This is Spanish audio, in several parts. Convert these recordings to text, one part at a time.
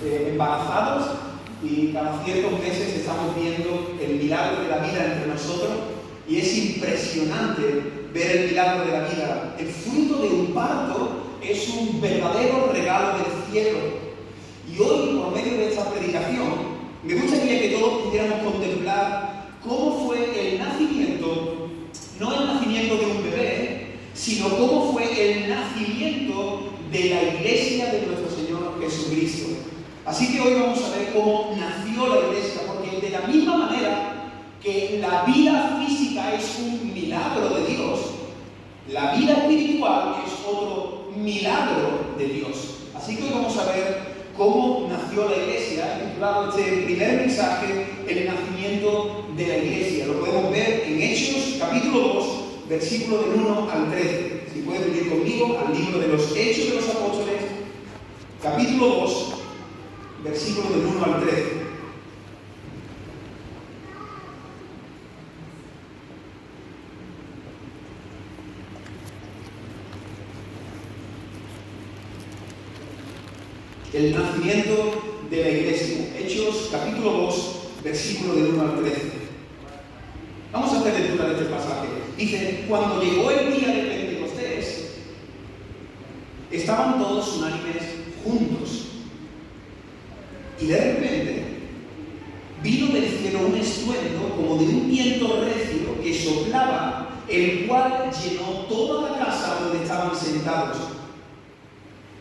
embarazados y cada ciertos meses estamos viendo el milagro de la vida entre nosotros y es impresionante ver el milagro de la vida. El fruto de un parto es un verdadero regalo del cielo. Y hoy, por medio de esta predicación, me gustaría que todos pudiéramos contemplar cómo fue el nacimiento, no el nacimiento de un bebé, sino cómo fue el nacimiento de la iglesia de nuestro Señor Jesucristo. Así que hoy vamos a ver cómo nació la iglesia, porque de la misma manera que la vida física es un milagro de Dios, la vida espiritual es otro milagro de Dios. Así que hoy vamos a ver cómo nació la iglesia. He titulado este primer mensaje El nacimiento de la iglesia. Lo podemos ver en Hechos, capítulo 2, versículo del 1 al 13. Si pueden venir conmigo al libro de los Hechos de los Apóstoles, capítulo 2, versículo del 1 al 13. El nacimiento de la iglesia. Hechos, capítulo 2, versículo del 1 al 13. Vamos a hacer lectura de este pasaje. Dice, cuando llegó el día de Pentecostés, estaban todos unánimes juntos. Y de repente, vino del cielo un estruendo como de un viento recio que soplaba, el cual llenó toda la casa donde estaban sentados.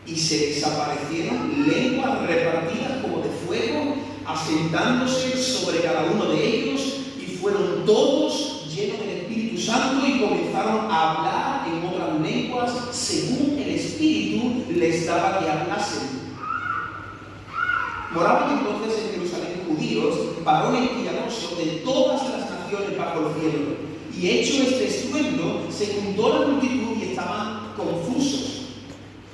Y se desaparecieron lenguas repartidas como de fuego, asentándose sobre cada uno de ellos, y fueron todos llenos del Espíritu Santo y comenzaron a hablar en otras lenguas según el Espíritu les daba que hablasen. Moraban entonces en Jerusalén judíos, varones piadosos de todas las naciones bajo el cielo. Y hecho este estruendo, se juntó la multitud y estaban confusos,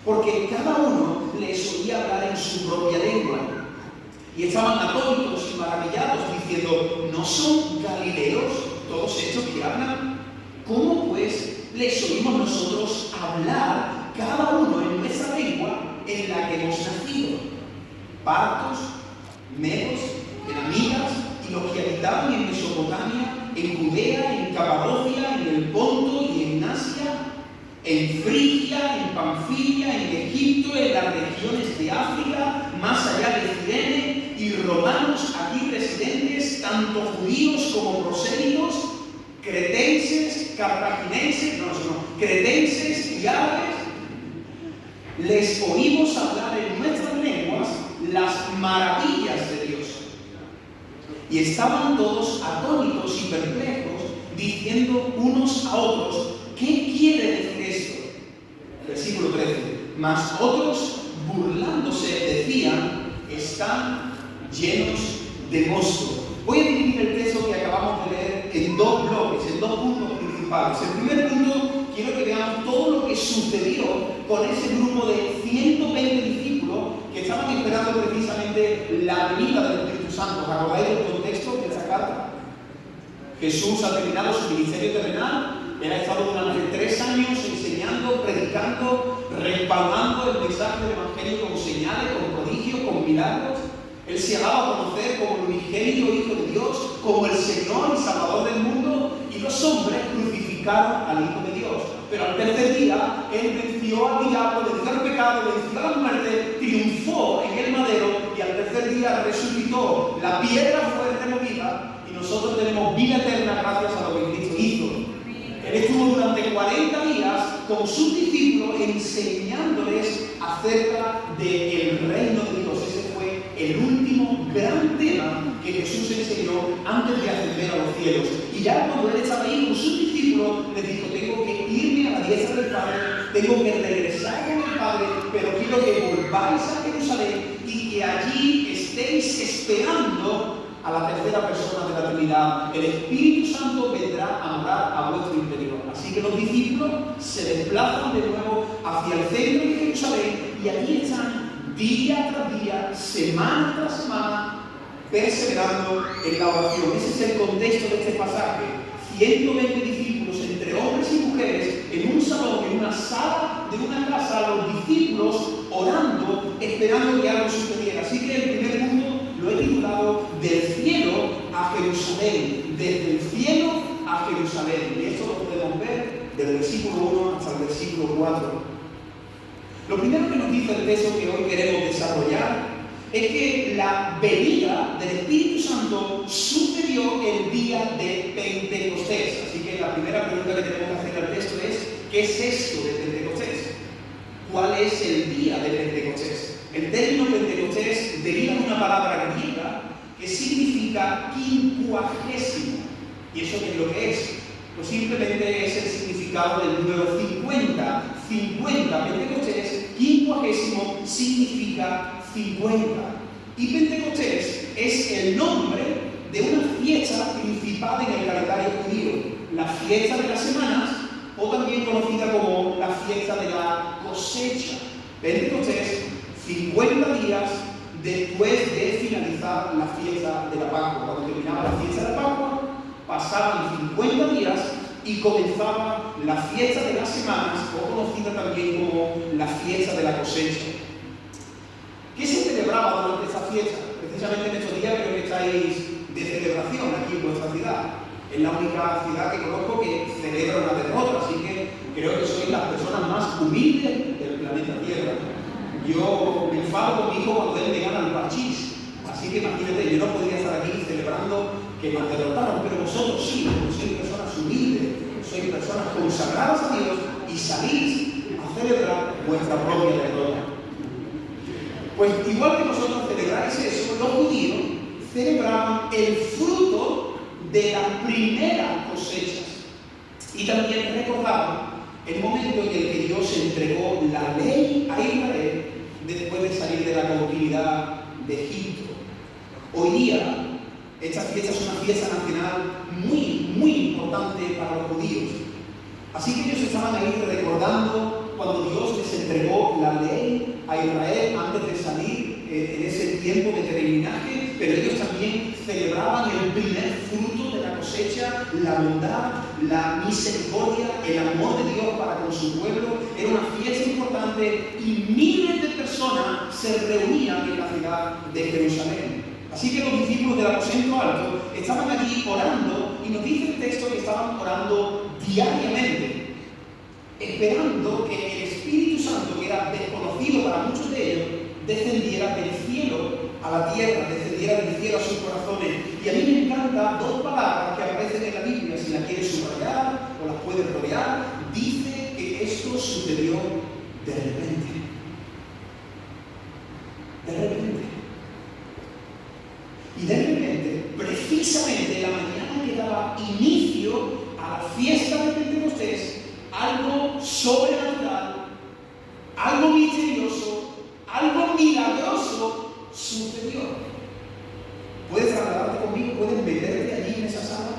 porque cada uno les oía hablar en su propia lengua. Y estaban atónitos y maravillados, diciendo, ¿no son galileos todos estos que hablan? ¿Cómo pues les oímos nosotros hablar cada uno en nuestra lengua en la que hemos nacido? Partos, medos, elamitas y los que habitaban en Mesopotamia, en Judea, en Capadocia, en el Ponto y en Asia, en Frigia, en Panfilia, en Egipto, en las regiones de África, más allá de Cirene, y romanos aquí residentes, tanto judíos como prosélitos, cretenses, cartaginenses, cretenses y árabes, les oímos hablar en nuestras lenguas las maravillas de Dios. Y estaban todos atónitos y perplejos, diciendo unos a otros, ¿qué quiere decir esto? Versículo 13. Mas otros, burlándose, decían, están llenos de mosto. Voy a dividir el texto que acabamos de leer en dos bloques, en dos puntos principales. El primer punto, quiero que veamos todo lo que sucedió con ese grupo de 120 discípulos que estaban esperando precisamente la venida del Espíritu Santo. ¿Os acordáis del contexto de esta carta? Jesús ha terminado su ministerio terrenal. Él ha estado durante 3 años enseñando, predicando, respaldando el mensaje del Evangelio con señales, con prodigios, con milagros. Él se ha dado a conocer como el unigénito Hijo de Dios, como el Señor y Salvador del mundo, y los hombres crucificaron al Hijo de Dios. Pero al tercer día, Él venció al diablo, venció al pecado, venció a la muerte, triunfó en el madero, y al tercer día resucitó. La piedra fue removida, y nosotros tenemos vida eterna gracias a lo que Cristo hizo. Él estuvo durante 40 días con sus discípulos enseñándoles acerca del reino de Dios. Ese fue el último gran tema que Jesús enseñó antes de ascender a los cielos. Y ya cuando Él estaba ahí con sus discípulos, les dijo, tengo que irme a la diestra del Padre, tengo que regresar con el Padre, pero quiero que volváis a Jerusalén y que allí estéis esperando a la tercera persona de la Trinidad. El Espíritu Santo vendrá a morar a vuestro interior. Así que los discípulos se desplazan de nuevo hacia el centro de Jerusalén y allí están día tras día, semana tras semana, perseverando en la oración. Ese es el contexto de este pasaje. 120 discípulos, entre hombres y mujeres, en un salón, en una sala de una casa, los discípulos orando, esperando que algo sucediera. Así que el del versículo 1 hasta el versículo 4. Lo primero que nos dice el texto que hoy queremos desarrollar es que la venida del Espíritu Santo sucedió el día de Pentecostés. Así que la primera pregunta que tenemos que hacer al texto es: ¿qué es esto de Pentecostés? ¿Cuál es el día de Pentecostés? El término Pentecostés deriva de una palabra griega que significa quincuagésimo. ¿Y eso qué es lo que es? Pues simplemente es el significado del número 50. 50, Pentecostés, quincuagésimo significa 50. Y Pentecostés es el nombre de una fiesta principal en el calendario judío, la fiesta de las semanas, o también conocida como la fiesta de la cosecha. Pentecostés, 50 días después de finalizar la fiesta de la Pascua. Cuando terminaba la fiesta de la Pascua, pasaban 50 días y comenzaba la fiesta de las semanas, o conocida también como la fiesta de la cosecha. ¿Qué se celebraba durante esta fiesta? Precisamente en estos días creo que estáis de celebración aquí en vuestra ciudad. Es la única ciudad que conozco que celebra una derrota, así que creo que sois las personas más humildes del planeta Tierra. Yo me enfado con mi hijo cuando él me gana el parchís, así que imagínate, yo no podría estar aquí celebrando que nos derrotaron, pero vosotros sí, porque sois personas humildes, sois personas consagradas a Dios y salís a celebrar vuestra propia derrota. Pues igual que vosotros celebráis eso, los judíos celebraban el fruto de las primeras cosechas y también recordaban el momento en el que Dios entregó la ley a Israel después de salir de la cautividad de Egipto. Hoy día, esta fiesta es una fiesta nacional muy importante para los judíos. Así que ellos estaban ahí recordando cuando Dios les entregó la ley a Israel antes de salir en ese tiempo de peregrinaje, pero ellos también celebraban el primer fruto de la cosecha, la bondad, la misericordia, el amor de Dios para con su pueblo. Era una fiesta importante y miles de personas se reunían en la ciudad de Jerusalén. Así que los discípulos del aposento alto estaban allí orando, y nos dice el texto que estaban orando diariamente, esperando que el Espíritu Santo, que era desconocido para muchos de ellos, descendiera del cielo a la tierra, descendiera del cielo a sus corazones. Y a mí me encantan dos palabras que aparecen en la Biblia, si la quieres subrayar o las puedes rodear. Dice que esto sucedió de repente. De repente. Y de repente, precisamente en la mañana que daba inicio a la fiesta de Pentecostés, algo sobrenatural, algo misterioso, algo milagroso sucedió. ¿Puedes trasladarte conmigo? ¿Puedes meterte allí en esa sala?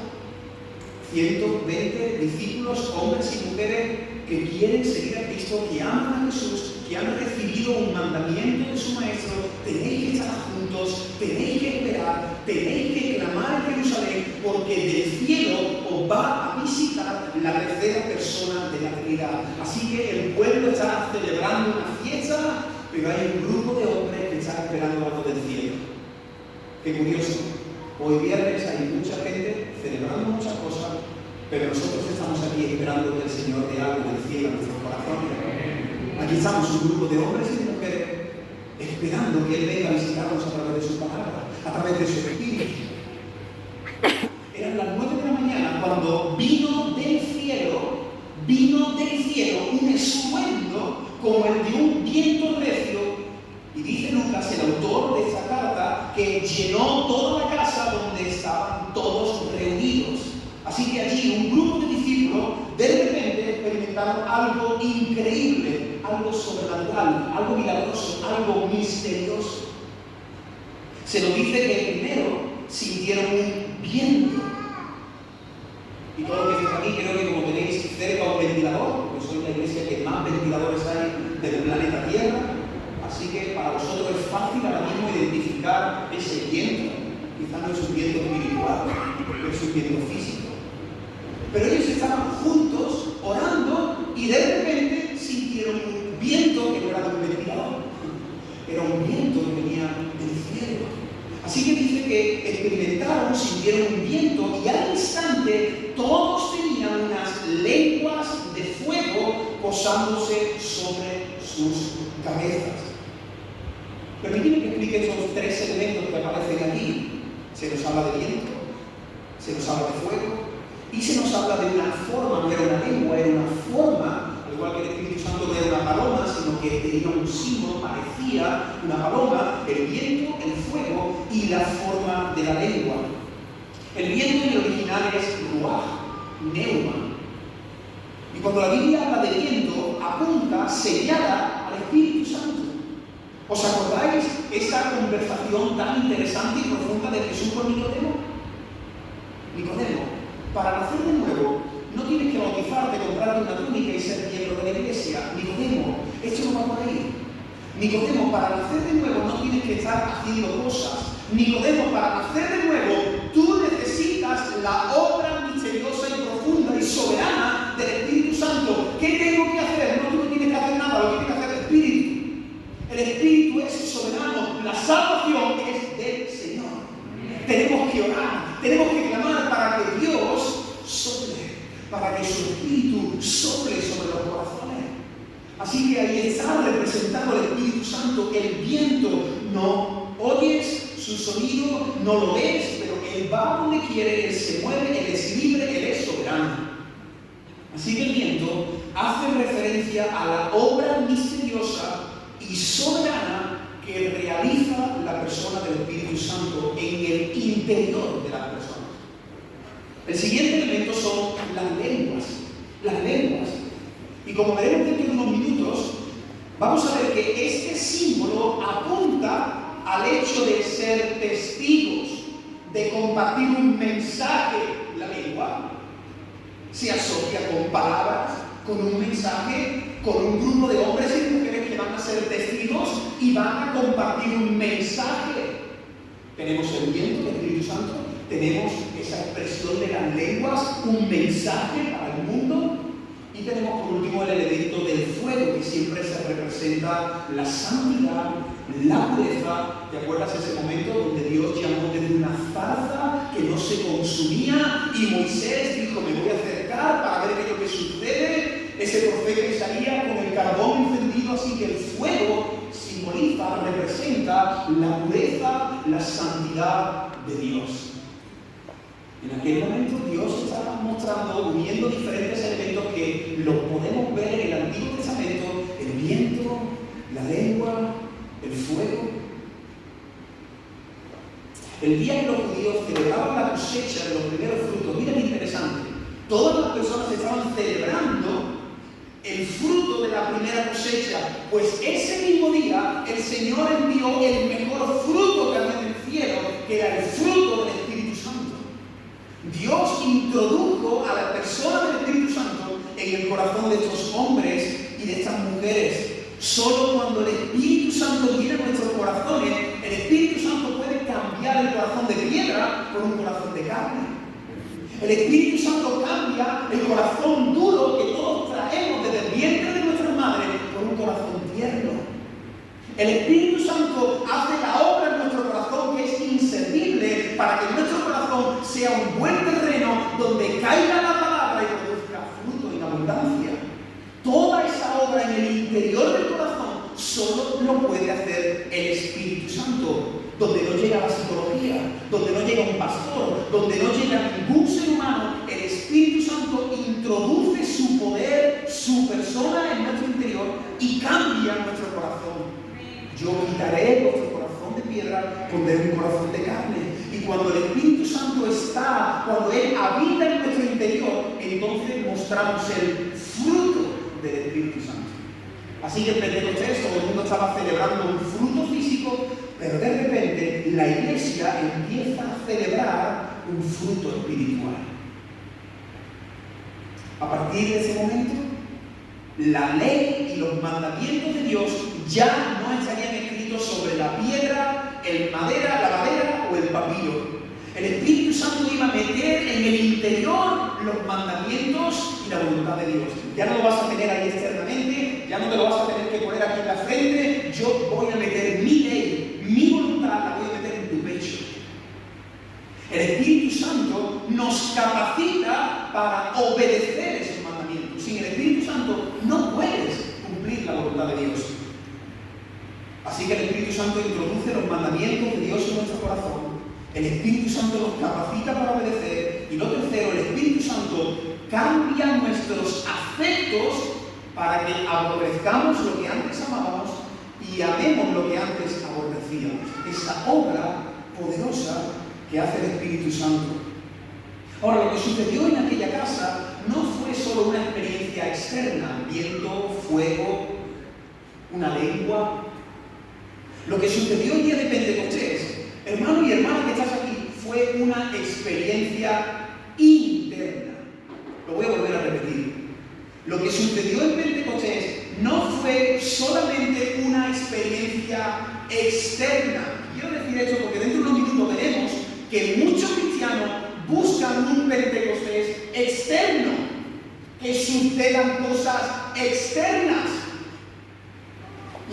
120 discípulos, hombres y mujeres que quieren seguir a Cristo, que aman a Jesús, que han recibido un mandamiento de su Maestro. Tenéis que estar juntos, tenéis que esperar, tenéis que clamar en Jerusalén, porque del cielo os va a visitar la tercera persona de la Trinidad. Así que el pueblo está celebrando una fiesta, pero hay un grupo de hombres que están esperando algo del cielo. Qué curioso. Hoy viernes hay mucha gente celebrando muchas cosas, pero nosotros estamos aquí esperando que el Señor dé algo del cielo a nuestros corazones. Aquí estamos un grupo de hombres y de mujeres esperando que Él venga a visitarnos a través de su palabra, a través de su Espíritu. Eran las 9 de la mañana cuando vino del cielo un estruendo como el de un viento recio, y dice Lucas, el autor de esta carta, que llenó toda la casa donde estaban todos reunidos. Así que allí un grupo de discípulos de repente experimentaron algo increíble, algo sobrenatural, algo milagroso, algo misterioso. Se nos dice que primero sintieron un viento. Y todos los que estáis aquí, creo que como tenéis cerca un ventilador, porque soy la iglesia que más ventiladores hay del planeta Tierra, así que para vosotros es fácil ahora mismo identificar ese viento. Quizás no es un viento espiritual, pero es un viento físico. Pero ellos estaban juntos orando y de repente sintieron un viento que no era de un ventilador, era un viento que venía del cielo. Así que dice que experimentaron, sintieron un viento, y al instante todos tenían unas lenguas de fuego posándose sobre sus cabezas. Permíteme que explique esos tres elementos que aparecen aquí. Se nos habla de viento, se nos habla de fuego y se nos habla de una forma, no era una lengua, era una forma, al igual que el Espíritu Santo no era una paloma, sino que tenía un símbolo, parecía una paloma, el viento, el fuego y la forma de la lengua. El viento en el original es ruaj, neuma. Y cuando la Biblia habla de viento, apunta, señala al Espíritu Santo. ¿Os acordáis esa conversación tan interesante y profunda de Jesús con Nicodemo? Nicodemo, para nacer de nuevo, no tienes que bautizarte, comprarte una túnica y ser miembro de la iglesia. Nicodemo, esto no va por ahí. Nicodemo, para nacer de nuevo no tienes que estar haciendo cosas. Nicodemo, para nacer de nuevo, tú necesitas la obra misteriosa y profunda y soberana del Espíritu Santo. ¿Qué tengo que hacer? No, tú no tienes que hacer nada, lo que tiene que hacer el Espíritu. El Espíritu es soberano, la salvación es del Señor. Tenemos que orar, tenemos que clamar para que Dios sople, para que su Espíritu sople sobre los corazones. Así que ahí está representado el Espíritu Santo, el viento. No oyes su sonido, no lo ves, pero Él va donde quiere, Él se mueve, Él es libre, Él es soberano. Así que el viento hace referencia a la obra misteriosa y soberana que realiza la persona del Espíritu Santo en el interior de las personas. El siguiente elemento son las lenguas. Las lenguas. Y como veremos dentro de unos minutos, vamos a ver que este símbolo apunta al hecho de ser testigos, de compartir un mensaje. La lengua se asocia con palabras, con un mensaje, con un grupo de hombres y mujeres que van a ser testigos y van a compartir un mensaje. Tenemos el viento del Espíritu Santo, tenemos esa expresión de las lenguas, un mensaje para el mundo, y tenemos por último el elemento del fuego, que siempre se representa la santidad, la pureza. ¿Te acuerdas ese momento donde Dios llamó desde una zarza que no se consumía y Moisés dijo: me voy a acercar para ver qué es lo que sucede? Ese profeta Isaías con el carbón encendido, así que el fuego simboliza, representa la pureza, la santidad de Dios. En aquel momento Dios estaba mostrando, uniendo diferentes elementos que los podemos ver en el Antiguo Testamento: el viento, la lengua, el fuego. El día que los judíos celebraban la cosecha de los primeros frutos, mira qué interesante, todas las personas estaban celebrando el fruto de la primera cosecha, pues ese mismo día el Señor envió el mejor fruto que había en el cielo, que era el fruto del Espíritu Santo. Dios introdujo a la persona del Espíritu Santo en el corazón de estos hombres y de estas mujeres. Solo cuando el Espíritu Santo viene a nuestros corazones, el Espíritu Santo puede cambiar el corazón de piedra por un corazón de carne. El Espíritu Santo cambia el corazón duro que todos traemos desde el vientre de nuestras madres por un corazón tierno. El Espíritu Santo hace la obra en nuestro corazón que es inservible para que nuestro corazón sea un buen terreno donde caiga la palabra y produzca fruto en abundancia. Toda esa obra en el interior del corazón solo lo puede hacer el Espíritu Santo, donde no llega la psicología, donde no llega un pastor, donde no llega ningún ser humano. El Espíritu Santo introduce su poder, su persona en nuestro interior y cambia nuestro corazón. Yo quitaré vuestro corazón de piedra, pondré un corazón de carne. Y cuando el Espíritu Santo está, cuando Él habita en nuestro interior, entonces mostramos el fruto del Espíritu Santo. Así que en Pentecostés todo el mundo estaba celebrando un fruto físico, pero de repente la iglesia empieza a celebrar un fruto espiritual. A partir de ese momento, la ley y los mandamientos de Dios ya no estarían escritos sobre la piedra, la madera o el papiro. El Espíritu Santo iba a meter en el interior los mandamientos y la voluntad de Dios. Ya no lo vas a tener ahí externamente, ya no te lo vas a tener que poner aquí en la frente. Yo voy a meter mi ley, mi voluntad, la voy a meter en tu pecho. El Espíritu Santo nos capacita para obedecer esos mandamientos. Sin el Espíritu Santo Así que el Espíritu Santo introduce los mandamientos de Dios en nuestro corazón. El Espíritu Santo nos capacita para obedecer. Y lo tercero, el Espíritu Santo cambia nuestros afectos para que aborrezcamos lo que antes amábamos y amemos lo que antes aborrecíamos. Esa obra poderosa que hace el Espíritu Santo. Ahora, lo que sucedió en aquella casa no fue solo una experiencia externa, viento, fuego, una lengua. Lo que sucedió el día de Pentecostés, hermano y hermana que estás aquí, fue una experiencia interna. Lo voy a volver a repetir. Lo que sucedió en Pentecostés no fue solamente una experiencia externa. Quiero decir esto porque dentro de unos minutos veremos que muchos cristianos buscan un Pentecostés externo, que sucedan cosas externas.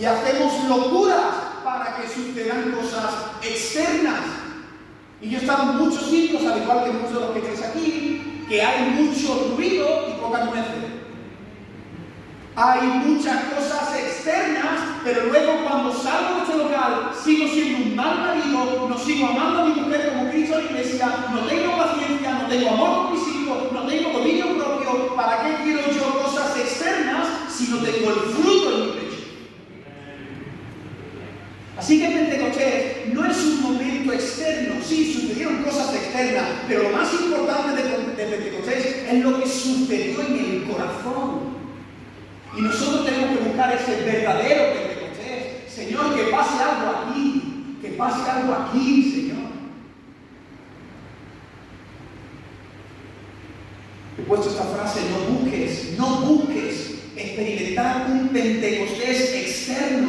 Y hacemos locuras para que sucedan cosas externas. Y yo he estado en muchos sitios, al igual que muchos de los que estáis aquí, que hay mucho ruido y pocas nueces. Hay muchas cosas externas, pero luego cuando salgo de este local sigo siendo un mal marido, no sigo amando a mi mujer como Cristo en la iglesia, no tengo paciencia, no tengo amor por mis hijos, no tengo dominio propio. ¿Para qué quiero yo cosas externas si no tengo el fruto en mi pecho? Así que Pentecostés no es un momento externo. Sí, sucedieron cosas externas, pero lo más importante de Pentecostés es lo que sucedió en el corazón. Y nosotros tenemos que buscar ese verdadero Pentecostés. Señor, que pase algo aquí, que pase algo aquí, Señor. He puesto esta frase: no busques experimentar un Pentecostés externo.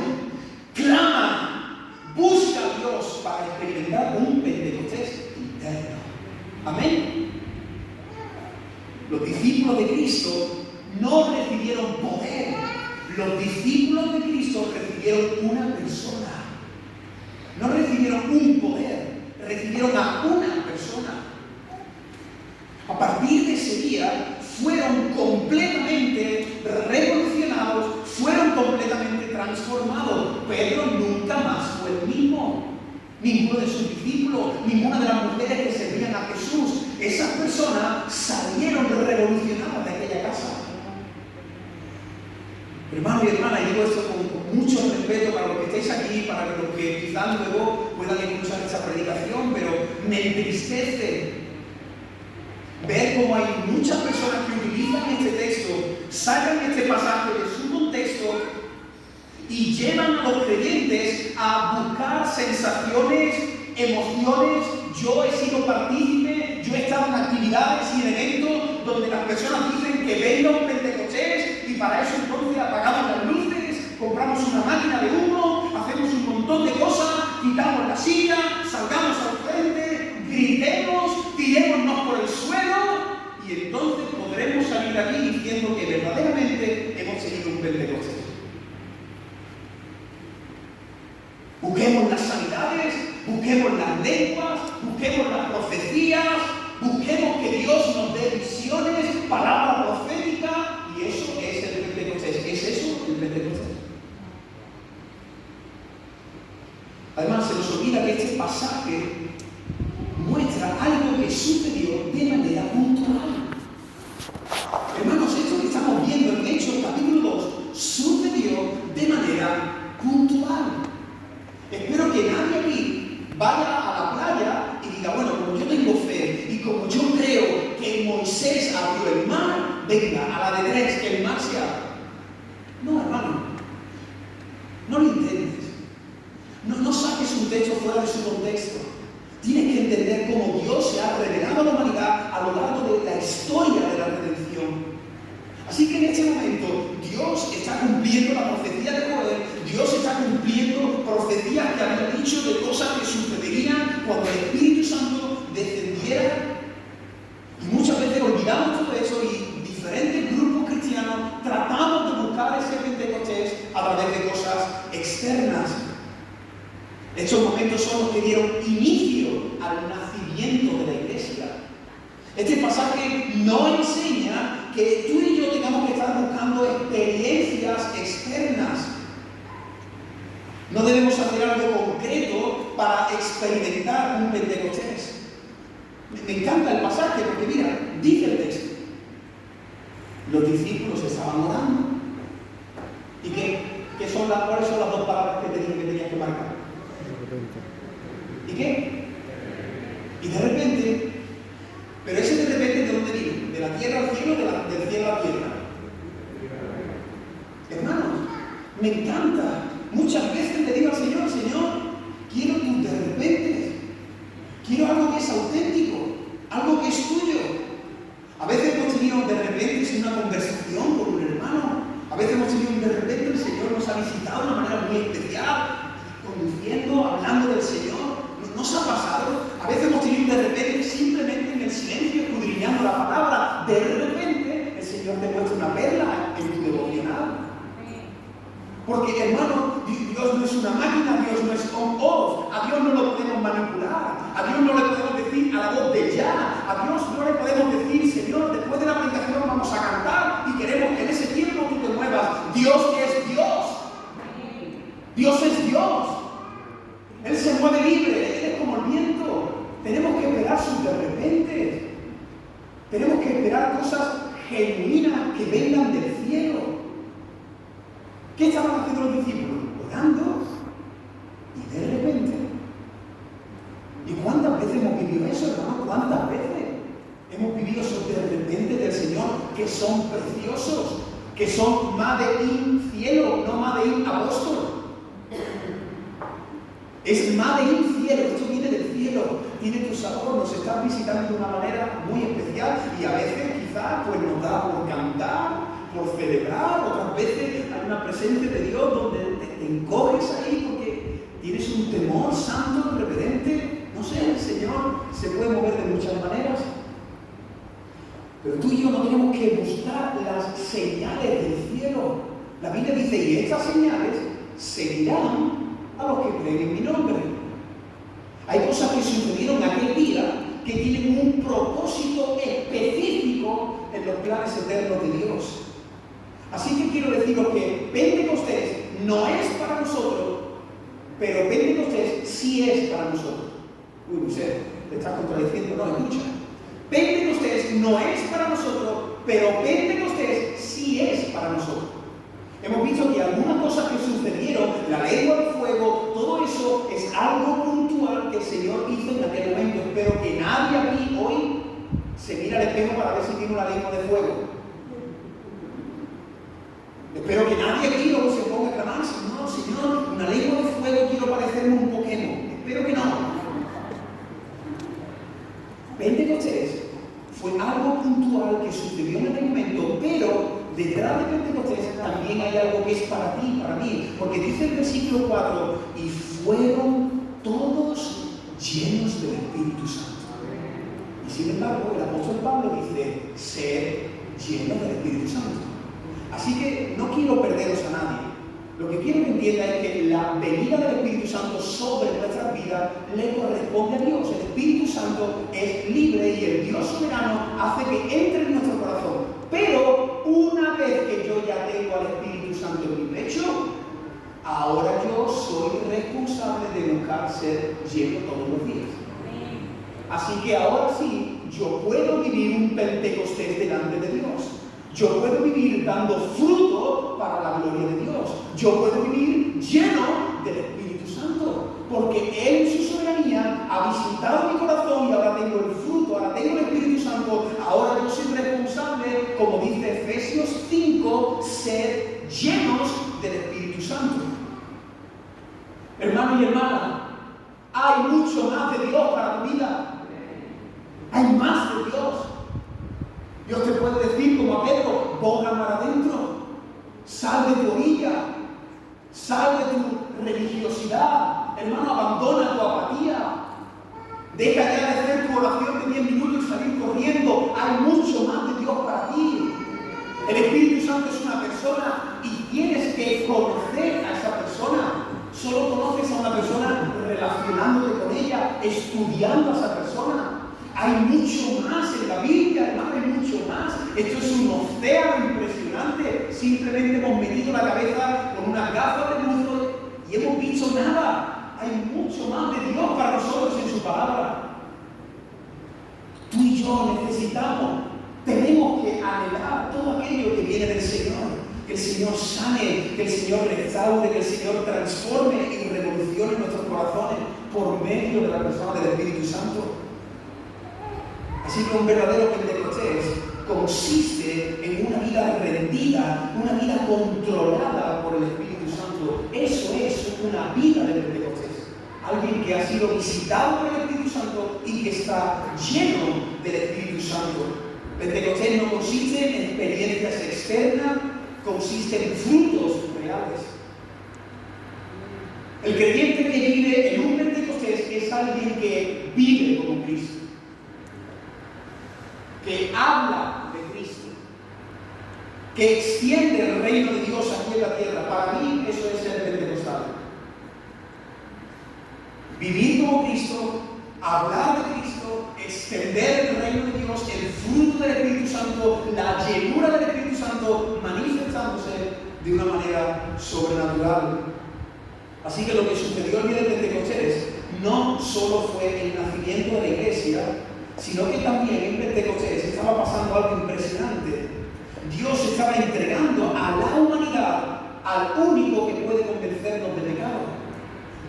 Clama, busca a Dios para experimentar un Pentecostés interno. Amén. Los discípulos de Cristo no recibieron poder. Los discípulos de Cristo recibieron una persona. No recibieron un poder, recibieron a una persona. A partir de ese día fueron completamente revolucionados, fueron completamente transformados. Pedro nunca más fue el mismo. Ninguno de sus discípulos, ninguna de las mujeres que servían a Jesús. Esas personas salieron revolucionadas de aquella casa. Hermano y hermana, digo esto con mucho respeto para los que estáis aquí, para los que quizás luego puedan escuchar esta predicación, pero me entristece ver cómo hay muchas personas que utilizan este texto, sacan este pasaje de su contexto y llevan a los creyentes a buscar sensaciones, emociones. Yo he sido partícipe, yo he estado en actividades y en eventos donde las personas dicen que venga un Pentecostés y para eso entonces apagamos las luces, compramos una máquina de humo, hacemos un montón de cosas, quitamos la silla, salgamos al frente, gritemos, tirémonos por el suelo y entonces podremos salir de aquí diciendo que verdaderamente hemos tenido un Pentecostés. Busquemos las sanidades, busquemos las lenguas, busquemos las profecías, busquemos que Dios nos dé visiones, palabra profética, y eso es el Pentecostés. ¿Es eso el Pentecostés? Además, se nos olvida que este pasaje muestra algo que sucedió de manera puntual. Hermanos, esto que estamos viendo en Hechos capítulo 2 sucedió de manera puntual. Espero que nadie aquí vaya a la playa y diga: bueno, como yo tengo fe y como yo creo que Moisés abrió el mar, venga, a la de 3, que el mar se abra. No, hermano, no lo intentes. No saques un texto fuera de su contexto. Tienes que entender cómo Dios se ha revelado a la humanidad a lo largo de la historia de la redención. Así que en este momento Dios está cumpliendo la profecía de Joel, Dios está cumpliendo profecías que había dicho de cosas que sucederían cuando el Espíritu Santo descendiera. Y muchas veces olvidamos todo eso y diferentes grupos cristianos tratamos de buscar ese Pentecostés a través de cosas externas. Estos momentos son los que dieron inicio al nacimiento de la iglesia. Este pasaje no enseña que tú y yo tengamos que estar buscando experiencias externas. No debemos hacer algo concreto para experimentar un Pentecostés. Me encanta el pasaje porque mira, dice el texto. Los discípulos estaban orando. ¿Y cuáles son las dos palabras que te dije que tenías que marcar? ¿Y qué? Y de repente, pero ese de repente ¿de dónde viene? ¿De la tierra al cielo o del cielo a la tierra? Hermanos, me encanta. Muchas veces le digo al Señor, Señor, quiero tus de repente. Quiero algo que es auténtico, algo que es tuyo. A veces hemos tenido de repente una conversación con un hermano. A veces hemos tenido de repente el Señor nos ha visitado de una manera muy especial, conduciendo, hablando del Señor. ¿Nos ha pasado? A veces hemos tenido de repente simplemente en el silencio, escudriñando la palabra. De repente el Señor te muestra una perla en tu devocional. Porque, hermano, Dios no es una máquina, Dios no es on-off. A Dios no lo podemos manipular. A Dios no le podemos decir a la voz de ya. A Dios no le podemos decir, Señor, después de la predicación vamos a cantar y queremos que en ese tiempo tú te muevas. Dios es Dios. Dios es Dios. Él se mueve libre, Él es como el viento. Tenemos que esperar sus de repente. Tenemos que esperar cosas genuinas que vengan del cielo. ¿Qué estaban haciendo los discípulos? Orando y de repente. ¿Y cuántas veces hemos vivido eso, hermano? ¿Cuántas veces hemos vivido esos de repente del Señor que son preciosos, que son made in cielo, no made in apóstol? Es made in cielo, esto viene del cielo, tiene tu sabor, nos estás visitando de una manera muy especial y a veces quizás pues nos da por cantar, por celebrar, otras veces hay una presencia de Dios donde te encoges ahí porque tienes un temor santo, reverente. No sé, el Señor se puede mover de muchas maneras. Pero tú y yo no tenemos que buscar las señales del cielo. La Biblia dice, y estas señales seguirán a los que creen en mi nombre. Hay cosas que sucedieron aquel día que tienen un propósito específico en los planes eternos de Dios. Así que quiero deciros que Pentecostés no es para nosotros, pero Pentecostés sí es para nosotros. Uy, Moisés, te estás contradiciendo, no, escucha. Pentecostés no es para nosotros, pero Pentecostés sí es para nosotros. Hemos visto que algunas cosas que sucedieron, la lengua de fuego, todo eso es algo puntual que el Señor hizo en aquel momento. Espero que nadie aquí hoy se mire al espejo para ver si tiene una lengua de fuego. Espero que nadie aquí luego se ponga a clamar, no, Señor, una lengua de fuego, quiero parecerme un Pokémon. Espero que no. Pentecostés fue algo puntual que sucedió en aquel momento, pero detrás de Pentecostés también hay algo que es para ti, para mí. Porque dice el versículo 4, y fueron todos llenos del Espíritu Santo. Y sin embargo, el apóstol Pablo dice, ser llenos del Espíritu Santo. Así que no quiero perderos a nadie. Lo que quiero que entienda es que la venida del Espíritu Santo sobre nuestras vidas le corresponde a Dios. El Espíritu Santo es libre y el Dios soberano hace que entre en nuestro corazón. Pero una vez que yo ya tengo al Espíritu Santo en mi pecho, ahora yo soy responsable de buscar ser lleno todos los días. Así que ahora sí, yo puedo vivir un Pentecostés delante de Dios. Yo puedo vivir dando fruto para la gloria de Dios. Yo puedo vivir lleno del Espíritu Santo. Porque Él en su soberanía ha visitado mi corazón y ahora tengo el fruto, ahora tengo el Espíritu Santo. Ahora yo soy responsable, como dice Efesios 5, ser llenos del Espíritu Santo. Hermano y hermana, hay mucho más de Dios para tu vida. Hay más de Dios. Dios te puede decir como a Pedro, boga mar adentro, sal de tu orilla, sal de tu religiosidad, hermano, abandona tu apatía, deja ya de hacer tu oración de 10 minutos y salir corriendo. Hay mucho más de Dios para ti. El Espíritu Santo es una persona y tienes que conocer a esa persona. Solo conoces a una persona relacionándote con ella, estudiando a esa persona. Hay mucho más en la Biblia, hermano, hay mucho más. Esto es un océano impresionante. Simplemente hemos metido la cabeza con una gafa de luz y hemos visto nada. Hay mucho más de Dios para nosotros en su palabra. Tú y yo tenemos que anhelar todo aquello que viene del Señor. Que el Señor sane, que el Señor restaure, que el Señor transforme y revolucione nuestros corazones por medio de la persona del Espíritu Santo. Así que un verdadero Pentecostés consiste en una vida rendida, una vida controlada por el Espíritu Santo. Eso es una vida de Pentecostés. Alguien que ha sido visitado por el Espíritu Santo y que está lleno del Espíritu Santo. Pentecostés no consiste en experiencias externas, consiste en frutos reales. El creyente que vive en un Pentecostés es alguien que vive como Cristo, que habla de Cristo, que extiende el reino de Dios aquí en la tierra. Para mí eso es ser pentecostal. Vivir como Cristo, hablar de Cristo, extender el reino de Dios, el fruto del Espíritu Santo, la llenura del Espíritu Santo manifestándose de una manera sobrenatural. Así que lo que sucedió el día de Pentecostés no solo fue el nacimiento de la iglesia, sino que también en Pentecostés estaba pasando algo impresionante. Dios estaba entregando a la humanidad al único que puede convencernos de pecado.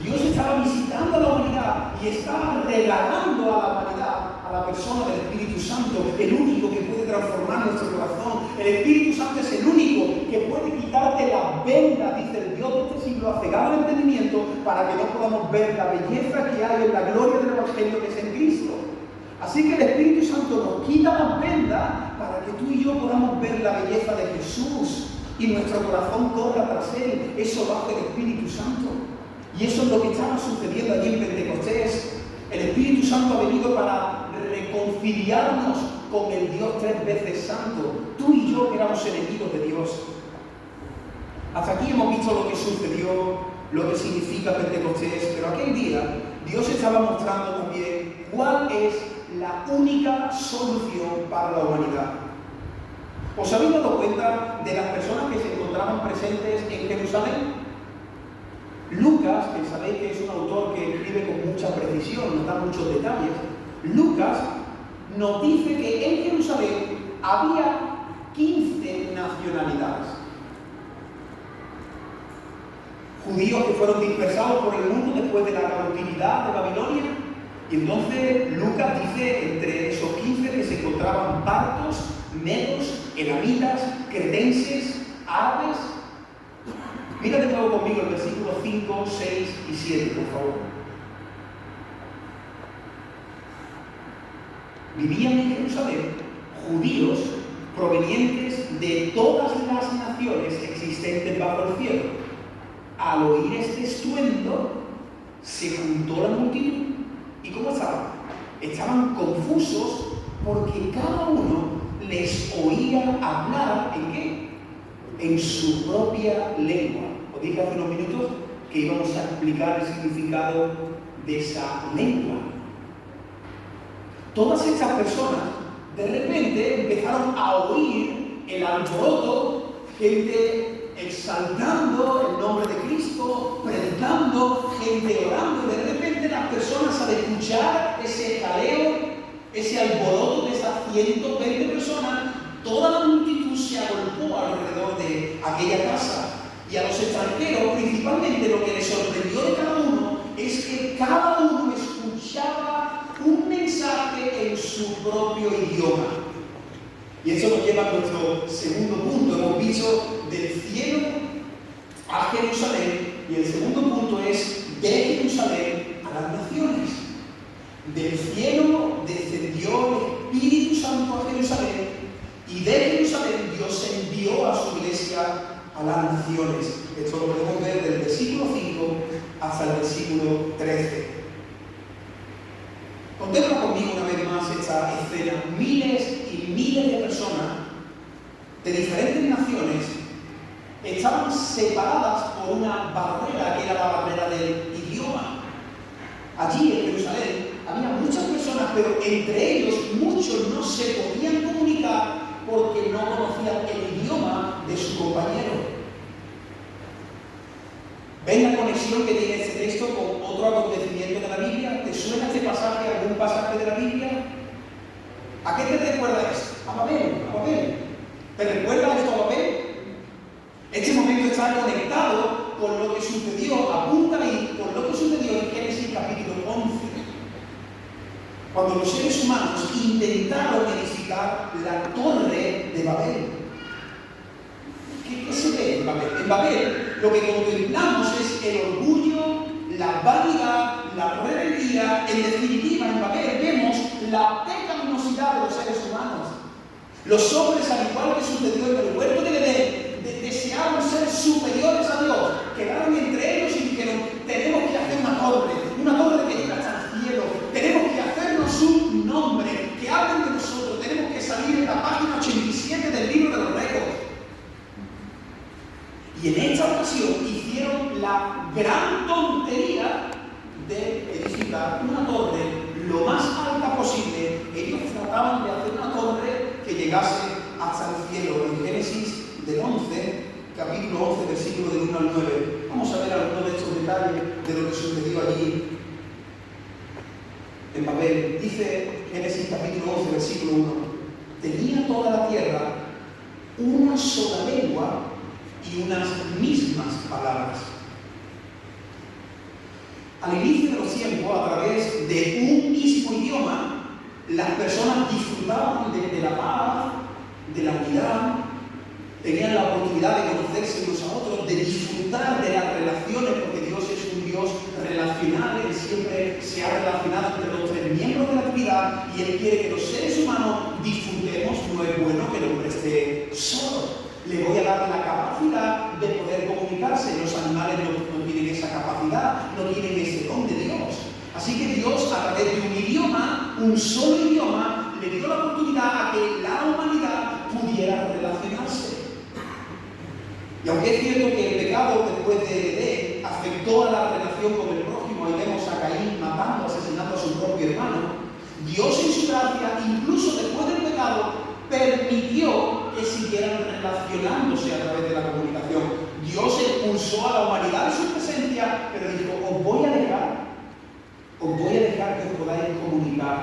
Dios estaba visitando a la humanidad y estaba regalando a la humanidad a la persona del Espíritu Santo, el único que puede transformar nuestro corazón. El Espíritu Santo es el único que puede quitarte la venda, dice el Dios de este siglo, a cegar el entendimiento para que no podamos ver la belleza que hay en la gloria del Evangelio que es en Cristo. Así que el Espíritu Santo nos quita las vendas para que tú y yo podamos ver la belleza de Jesús y nuestro corazón corra tras Él. Eso lo hace el Espíritu Santo. Y eso es lo que estaba sucediendo allí en Pentecostés. El Espíritu Santo ha venido para reconciliarnos con el Dios tres veces santo. Tú y yo éramos enemigos de Dios. Hasta aquí hemos visto lo que sucedió, lo que significa Pentecostés, pero aquel día Dios estaba mostrando también cuál es la única solución para la humanidad. ¿Os habéis dado cuenta de las personas que se encontraban presentes en Jerusalén? Lucas, que sabéis que es un autor que escribe con mucha precisión, nos da muchos detalles. Lucas nos dice que en Jerusalén había 15 nacionalidades. Judíos que fueron dispersados por el mundo después de la cautividad de Babilonia. Y entonces Lucas dice entre esos 15 que se encontraban partos, medos, elamitas, cretenses, árabes. Mira de nuevo conmigo el versículo 5, 6 y 7, por favor. Vivían en Jerusalén judíos provenientes de todas las naciones existentes bajo el cielo. Al oír este estruendo, se juntó la multitud. ¿Y cómo estaban? Estaban confusos porque cada uno les oía hablar ¿en qué? En su propia lengua. Os dije hace unos minutos que íbamos a explicar el significado de esa lengua. Todas estas personas de repente empezaron a oír el alboroto, gente exaltando el nombre de Cristo, predicando, gente orando, y de repente las personas al escuchar ese jaleo, ese alboroto de esas 120 personas, toda la multitud se agolpó alrededor de aquella casa. Y a los extranjeros, principalmente, lo que les sorprendió de cada uno es que cada uno escuchaba un mensaje en su propio idioma. Y eso nos lleva a nuestro segundo punto. Hemos visto del cielo a Jerusalén, y el segundo punto es de Jerusalén a las naciones. Del cielo descendió el Espíritu Santo a Jerusalén, y de Jerusalén Dios envió a su iglesia a las naciones. Esto lo podemos ver del versículo 5 hasta el versículo 13. Contempla conmigo una vez más esta escena. Miles y miles de personas de diferentes naciones estaban separadas por una barrera que era la barrera del idioma. Allí en Jerusalén había muchas personas, pero entre ellos muchos no se podían comunicar porque no conocían el idioma de su compañero. ¿Ves la conexión que tiene este texto con otro acontecimiento de la Biblia? ¿Te suena este pasaje, algún pasaje de la Biblia? ¿A qué te recuerda esto? A Babel, a Babel. ¿Te recuerda esto a Babel? Este momento está conectado con lo que sucedió, apunta ahí, con lo que sucedió en Génesis capítulo 11. Cuando los seres humanos intentaron edificar la torre de Babel. ¿Qué se ve en Babel? En Babel lo que contemplamos es el orgullo, la vanidad, la rebeldía. En definitiva, en Babel vemos la pecaminosidad de los seres humanos. Los hombres, al igual que sucedió en el huerto del Edén, desearon ser superiores a Dios. Quedaron entre ellos y dijeron: tenemos que hacer una torre que llegue hasta el cielo. Tenemos que hacernos un nombre, que hablen de nosotros. Tenemos que salir en la página 87 del libro de los récords. Y en esta ocasión hicieron la gran tontería de edificar una torre lo más alta posible. Ellos trataban de hacer una torre que llegase hasta el cielo. En Génesis del 11, capítulo 11, versículo del 1 al 9. Vamos a ver algunos de estos detalles de lo que sucedió allí en Babel. Dice Génesis capítulo 11, versículo 1. Tenía toda la tierra una sola lengua y unas mismas palabras. Al inicio de los tiempos, a través de un mismo idioma, las personas disfrutaban de la paz, de la unidad, tenían la oportunidad de conocerse unos a otros, de disfrutar de las relaciones, porque Dios es un Dios relacional. Él siempre se ha relacionado entre los tres miembros de la Trinidad y Él quiere que los seres humanos disfrutemos. No es bueno que el hombre esté solo. Le voy a dar la capacidad de poder comunicarse. Los animales no tienen esa capacidad, no tienen ese don de Dios. Así que Dios, a través de un idioma, un solo idioma, le dio la oportunidad a que la humanidad pudiera relacionarse. Y aunque es cierto que el pecado después de Edén afectó a la relación con el prójimo, y vemos a Caín matando, asesinando a su propio hermano, Dios en su gracia, incluso después del pecado, permitió que siguieran relacionándose a través de la comunicación. Dios expulsó a la humanidad de su presencia, pero dijo: os voy a dejar que os podáis comunicar,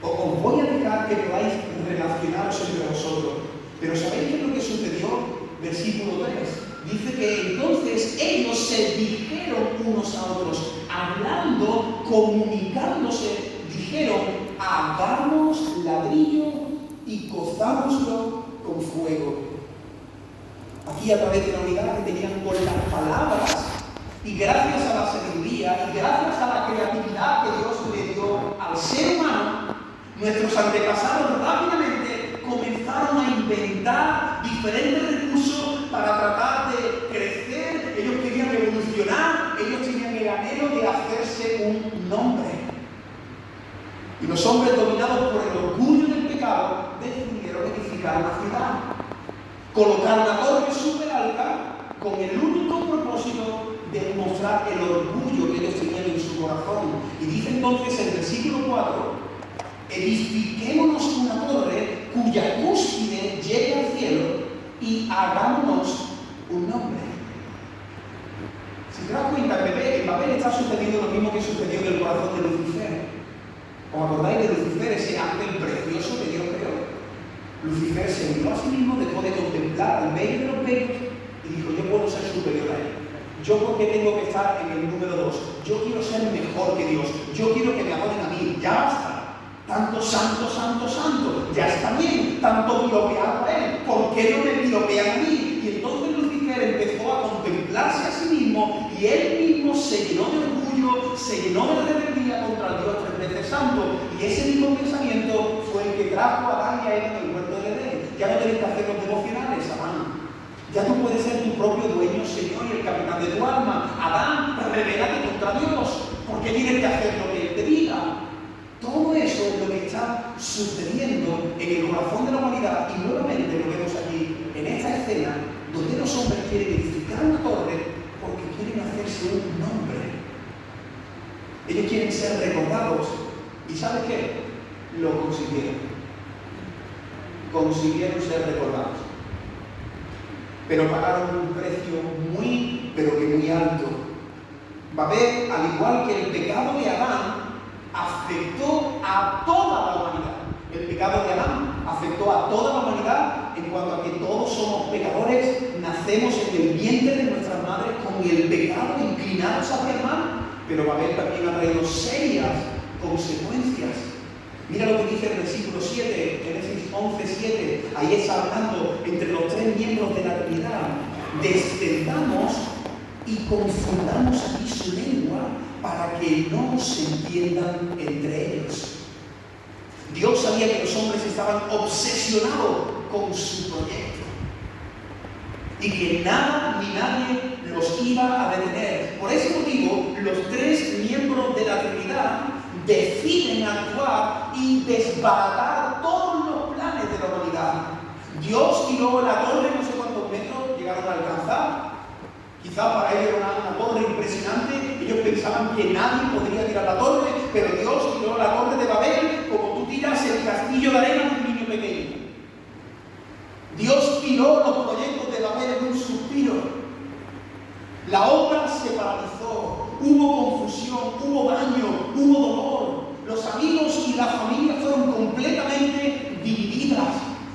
os voy a dejar que podáis relacionaros entre vosotros. Pero ¿sabéis qué es lo que sucedió? Versículo 3. Dice que entonces ellos se dijeron unos a otros, hablando, comunicándose, dijeron: hagamos ladrillo y cozámoslo con fuego. Aquí, a través de la unidad que tenían con las palabras, y gracias a la sabiduría y gracias a la creatividad que Dios le dio al ser humano, nuestros antepasados rápidamente comenzaron a inventar diferentes recursos para tratar de crecer. Ellos querían evolucionar, ellos tenían el anhelo de hacerse un nombre. Y los hombres, dominados por el orgullo del pecado, decidieron edificar una ciudad, colocar una torre súper alta con el único propósito de mostrar el orgullo que ellos tenían en su corazón. Y dice entonces el versículo 4: edifiquémonos una torre cuya cúspide llegue al cielo y hagámonos un nombre. Si te das cuenta, en Babel está sucediendo lo mismo que sucedió en el corazón de Lucifer. ¿Os acordáis de Lucifer, ese ángel precioso que Dios creó? Lucifer se miró a sí mismo después de contemplar al bello de los bellos y dijo: yo puedo ser superior a él. ¿Yo por qué tengo que estar en el número 2? Yo quiero ser mejor que Dios. Yo quiero que me adoren a mí. Ya basta. Tanto santo, santo, santo. Ya está bien. Tanto piropeado a él. ¿Por qué no me piropean a mí? Y entonces Lucifer empezó a contemplarse a sí mismo y él mismo se llenó de orgullo, se llenó de rebeldía contra el Dios tres veces santo. Y ese mismo pensamiento fue el que trajo a Adán y a Eva en el huerto del Edén. Ya no tienes que hacer los devocionales, Adán. Ya tú puedes ser tu propio dueño, Señor, y el capitán de tu alma. Adán, rebélate contra Dios. ¿Por qué tienes que hacer lo que Él te diga? Todo eso es lo que está sucediendo en el corazón de la humanidad. Y nuevamente lo vemos aquí, en esta escena, donde los hombres quieren edificar una torre porque quieren hacerse un nombre. Ellos quieren ser recordados. ¿Y sabes qué? Lo consiguieron. Consiguieron ser recordados. pero pagaron un precio muy, pero que muy alto. Babel, al igual que el pecado de Adán, afectó a toda la humanidad. El pecado de Adán afectó a toda la humanidad en cuanto a que todos somos pecadores, nacemos en el vientre de nuestras madres con el pecado inclinados hacia el mal, pero Babel también ha traído serias consecuencias. Mira lo que dice el versículo 7, Génesis 11:7, ahí está hablando entre los tres miembros de la Trinidad. Descendamos y confundamos aquí su lengua para que no se entiendan entre ellos. Dios sabía que los hombres estaban obsesionados con su proyecto y que nada ni nadie los iba a detener. Por ese motivo, los tres miembros de la Trinidad deciden actuar y desbaratar todos los planes de la humanidad. Dios tiró la torre, no sé cuántos metros llegaron a alcanzar. Quizá para ellos era una torre impresionante, ellos pensaban que nadie podría tirar la torre, pero Dios tiró la torre de Babel como tú tiras el castillo de arena de un niño pequeño. Dios tiró los proyectos de Babel en un suspiro. La obra se paralizó, hubo confusión, hubo daño, hubo dolor. Los amigos y la familia fueron completamente divididas.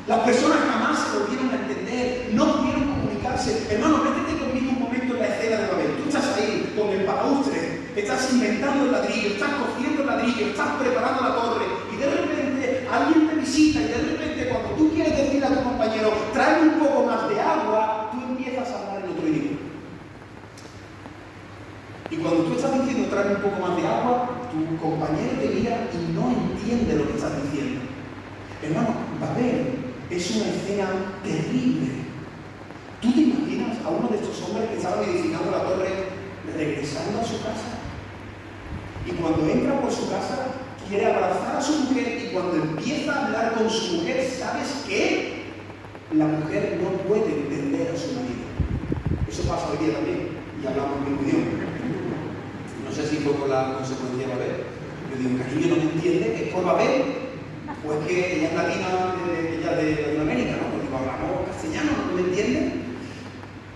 Las personas jamás se volvieron a entender, no pudieron comunicarse. Hermano, métete conmigo un momento en la escena de Babel. Tú estás ahí con el balaustre, estás inventando el ladrillo, estás cogiendo el ladrillo, estás preparando la torre y de repente alguien te visita y de repente cuando tú quieres decirle a tu compañero, tráeme un poco más de agua, tú empiezas a hablar en otro idioma. Y cuando tú estás diciendo tráeme un poco más de agua, tu compañero te mira y no entiende lo que estás diciendo. Hermano, Babel es una escena terrible. ¿Tú te imaginas a uno de estos hombres que estaban edificando la torre regresando a su casa? Y cuando entra por su casa, quiere abrazar a su mujer y cuando empieza a hablar con su mujer, ¿sabes qué? La mujer no puede entender a su marido. Eso pasa hoy día también, y hablamos el mismo idioma. No sé si fue por la consecuencia de Babel. Yo digo, cariño, no me entiende, es por Babel. Pues que ella es latina, ella de Latinoamérica, ¿no? Porque hablamos castellano, ¿no me entienden?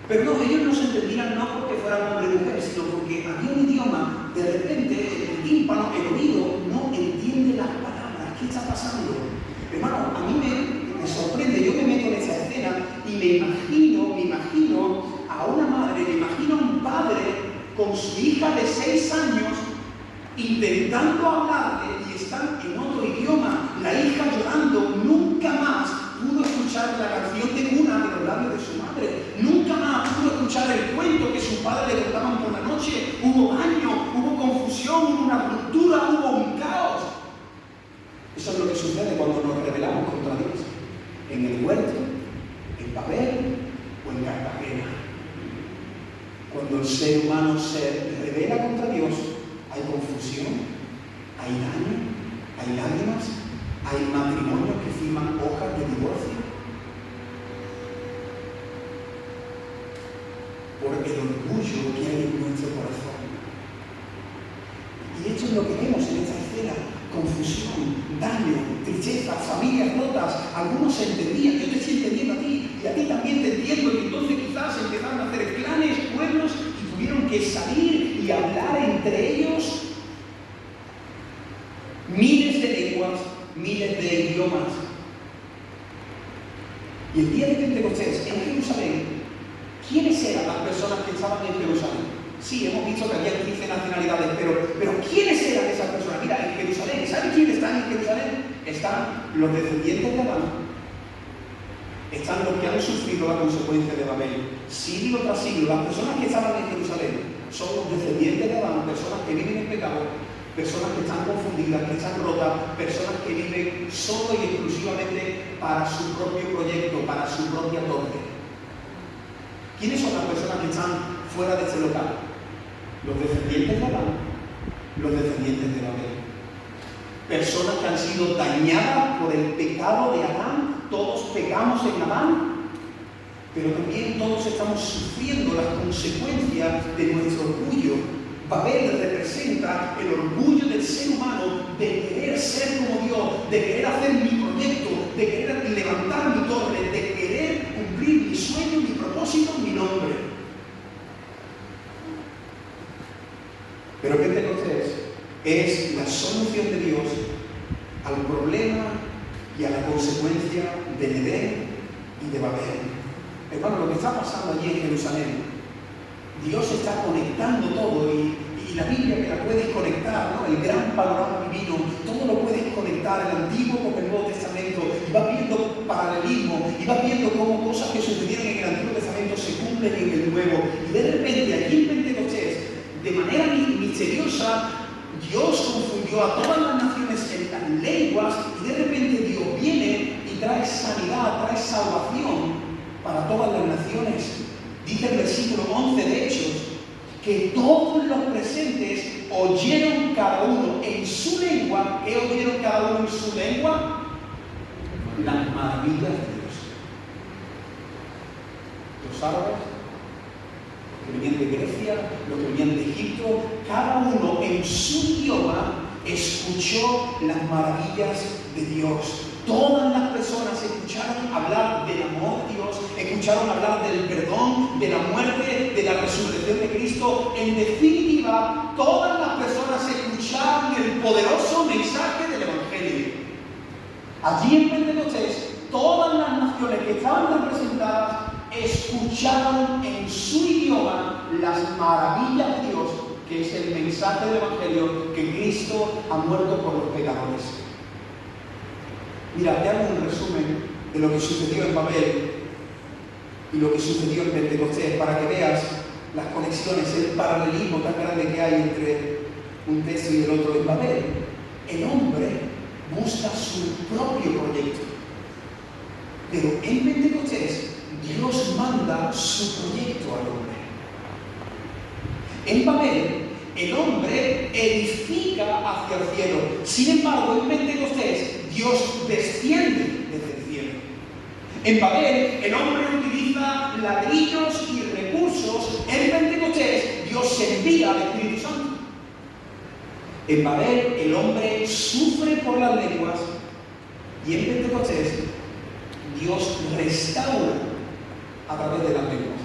Pero no, ellos no se entendían no porque fueran hombre y mujer, sino porque había un idioma, de repente el tímpano, el oído, no entiende las palabras. ¿Qué está pasando? Hermano, a mí me sorprende, yo me meto en esa escena y me imagino a una madre, me imagino a un padre con su hija de 6 años intentando hablarle y están en otro idioma, la hija llorando, nunca más pudo escuchar la canción de cuna de los labios de su madre, nunca más pudo escuchar el cuento que sus padres le contaban por la noche. Hubo daño, hubo confusión, hubo una ruptura, hubo un caos. Eso es lo que sucede cuando nos rebelamos contra Dios, en el huerto, en Babel o en Cartagena. Cuando el ser humano se rebela contra Dios, hay confusión, hay daño, hay lágrimas, hay matrimonios que firman hojas de divorcio. Por el orgullo que hay en nuestro corazón. Y esto es lo que vemos en esta escena: confusión, daño, tristeza, familias rotas. Algunos se entendían, yo te estoy entendiendo a ti, y a ti también te entiendo, y entonces quizás empezaron a hacer clanes, pueblos, y tuvieron que salir y hablar entre ellos miles de lenguas, miles de idiomas. Y el día de Pentecostés, en Jerusalén, ¿quiénes eran las personas que estaban en Jerusalén? Sí, hemos visto que había 15 nacionalidades, pero ¿quiénes eran esas personas? Mira, en Jerusalén, ¿saben quiénes están en Jerusalén? Están los descendientes de Adán, están los que han sufrido la consecuencia de Babel. Siglo tras siglo, las personas que estaban en Jerusalén son los descendientes de Adán, personas que viven en pecado, personas que están confundidas, que están rotas, personas que viven solo y exclusivamente para su propio proyecto, para su propia torre. ¿Quiénes son las personas que están fuera de este local? Los descendientes de Adán, los descendientes de Babel. Personas que han sido dañadas por el pecado de Adán. Todos pecamos en Adán, pero también todos estamos sufriendo las consecuencias de nuestro orgullo. Babel representa el orgullo del ser humano de querer ser como Dios, de querer hacer mi proyecto, de querer levantar mi torre, de querer cumplir mi sueño, mi propósito es la solución de Dios al problema y a la consecuencia de Edén y de Babel. Hermano, lo que está pasando allí en Jerusalén, Dios está conectando todo y la Biblia que la puedes conectar, ¿no? El gran panorama divino, todo lo puedes conectar, el Antiguo con el Nuevo Testamento, y vas viendo paralelismo, y vas viendo cómo cosas que sucedieron en el Antiguo Testamento se cumplen en el Nuevo. Y de repente, aquí en Pentecostés, de manera misteriosa, Dios confundió a todas las naciones en las lenguas, y de repente Dios viene y trae sanidad, trae salvación para todas las naciones. Dice el versículo 11 de Hechos, que todos los presentes oyeron cada uno en su lengua. ¿Qué oyeron cada uno en su lengua? Las maravillas de Dios. Los árabes, los que venían de Grecia, los que venían de Egipto, cada uno en su idioma escuchó las maravillas de Dios. Todas las personas escucharon hablar del amor de Dios, escucharon hablar del perdón, de la muerte, de la resurrección de Cristo. En definitiva, todas las personas escucharon el poderoso mensaje del Evangelio. Allí en Pentecostés, todas las naciones que estaban representadas escucharon en su idioma las maravillas de Dios, que es el mensaje del Evangelio, que Cristo ha muerto por los pecadores. Mira, te hago un resumen de lo que sucedió en Babel y lo que sucedió en Pentecostés para que veas las conexiones, el paralelismo tan grande que hay entre un texto y el otro. En Babel, el hombre busca su propio proyecto, pero en Pentecostés Dios manda su proyecto al hombre. En Babel, el hombre edifica hacia el cielo. Sin embargo, en Pentecostés, Dios desciende desde el cielo. En Babel, el hombre utiliza ladrillos y recursos. En Pentecostés, Dios envía al Espíritu Santo. En Babel, el hombre sufre por las lenguas. Y en Pentecostés, Dios restaura a través de las lenguas.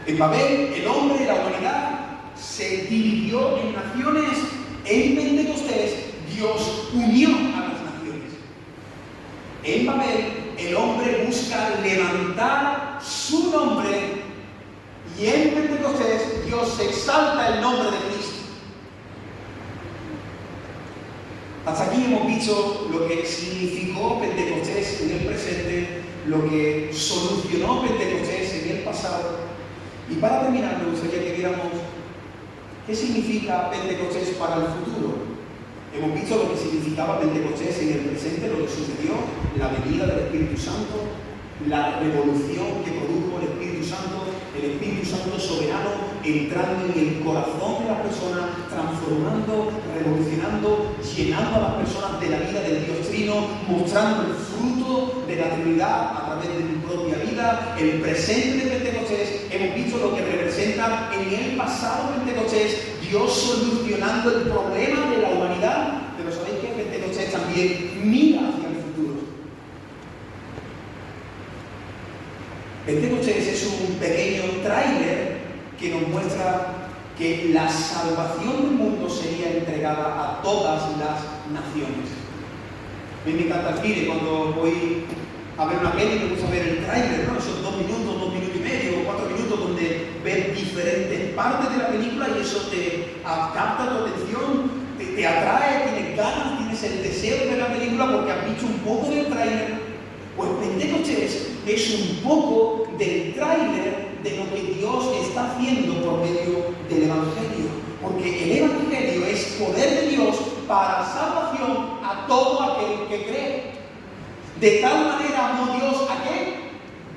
En Babel, el hombre y la humanidad se dividió en naciones. En Pentecostés, Dios unió a las naciones. En Babel, el hombre busca levantar su nombre, y en Pentecostés, Dios exalta el nombre de Cristo. Hasta aquí hemos visto lo que significó Pentecostés en el presente, lo que solucionó Pentecostés en el pasado. Y para terminar, me gustaría que viéramos qué significa Pentecostés para el futuro. Hemos visto lo que significaba Pentecostés en el presente, lo que sucedió, la venida del Espíritu Santo, la revolución que produjo el Espíritu Santo soberano, entrando en el corazón de las personas, transformando, revolucionando, llenando a las personas de la vida del Dios Trino, mostrando el fruto de la Trinidad a través de tu propia vida. El presente de Pentecostés, hemos visto lo que representa en el pasado Pentecostés, Dios solucionando el problema de la humanidad. Pero sabéis que Pentecostés también mira hacia el futuro. Pentecostés es un pequeño tráiler que nos muestra que la salvación del mundo sería entregada a todas las naciones. A mí me encanta el cine, cuando voy a ver una peli me gusta ver el tráiler, ¿no? Esos 2 minutos, 2 minutos y medio, 4 minutos, donde ves diferentes partes de la película y eso te capta tu atención, te atrae, tienes ganas, tienes el deseo de ver la película porque has visto un poco del tráiler. Pues Pentecostés es un poco del tráiler de lo que Dios está haciendo por medio del Evangelio. Porque el Evangelio es poder de Dios para salvación a todo aquel que cree. De tal manera amó Dios ¿a qué?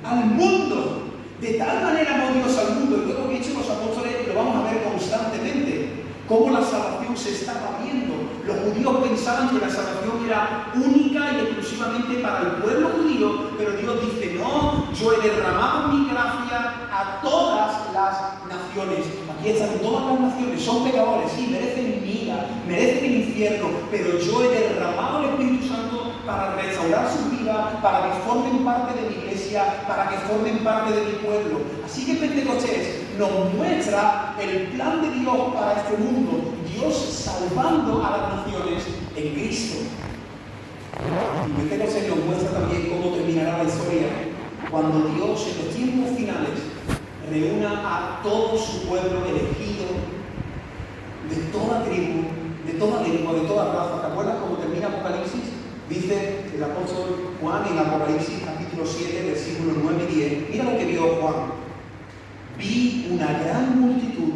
Al mundo. De tal manera amó Dios al mundo. Y luego que Hechos los Apóstoles lo vamos a ver constantemente. Cómo la salvación se estaba viendo. Los judíos pensaban que la salvación era única y exclusivamente para el pueblo judío, pero Dios dice, no, yo he derramado mi gracia a todas las naciones. Aquí están todas las naciones, son pecadores, sí, merecen mi ira, merecen el infierno, pero yo he derramado el Espíritu Santo para restaurar su vida, para que formen parte de mi iglesia, para que formen parte de mi pueblo. Así que Pentecostés nos muestra el plan de Dios para este mundo. Cristo. Y Pentecostés nos muestra también cómo terminará la historia cuando Dios en los tiempos finales reúna a todo su pueblo elegido de toda tribu, de toda lengua, de toda raza. ¿Te acuerdas cómo termina Apocalipsis? Dice el apóstol Juan en Apocalipsis capítulo 7, versículos 9 y 10. Mira lo que vio Juan. Vi una gran multitud,